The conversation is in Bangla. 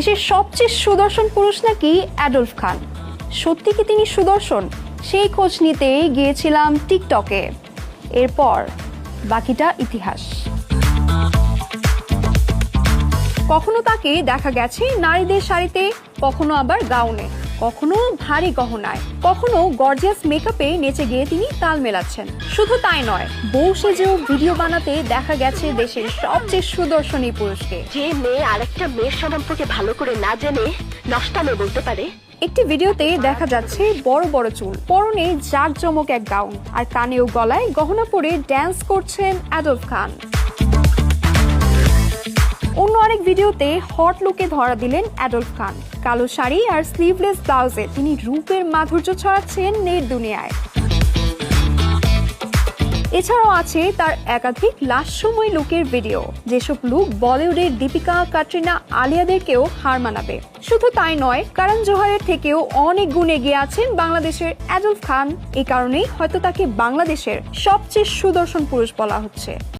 দেশের সবচেয়ে সুদর্শন পুরুষ নাকি অ্যাডলফ খান। সত্যি কি তিনি সুদর্শন? সেই খোঁজ নিতে গিয়েছিলাম টিকটকে। এরপর বাকিটা ইতিহাস। কখনো তাকে দেখা গেছে নারীদের শাড়িতে, কখনো আবার গাউনে, কখনো ভারী গহনায়, কখনো গর্জিয়াস মেকআপে নেচে গিয়ে তিনি তাল মেলাচ্ছেন। শুধু তাই নয়, বউ সেজেও ভিডিও বানাতে দেখা গেছে দেশের সবচেয়ে সুদর্শন এই পুরুষকে। যে মেয়ে আরেকটা মেয়ের সম্পর্কে ভালো করে না জেনে নষ্টামে বলতে পারে। একটি ভিডিওতে দেখা যাচ্ছে বড় বড় চুল, পরনে জাঁকজমক এক গাউন, আর কানে ও গলায় গহনা পরে ড্যান্স করছেন অ্যাডলফ খান। অন্য আরেক ভিডিওতে হট লুকে ধরা দিলেন অ্যাডলফ খান। কালো শাড়ি আর স্লিভলেস ব্লাউজে তিনি রূপের মাধুর্য ছড়াচ্ছেন নেট দুনিয়ায়। এছাড়াও আছে তার একাধিক লাস্যময় লুকের ভিডিও, যেসব লুক বলিউডের দীপিকা, ক্যাটরিনা, আলিয়াদেরকেও হার মানাবে। শুধু তাই নয়, করণ জোহরের থেকেও অনেক গুণ এগিয়ে আছেন বাংলাদেশের অ্যাডলফ খান। এই কারণেই হয়তো তাকে বাংলাদেশের সবচেয়ে সুদর্শন পুরুষ বলা হচ্ছে।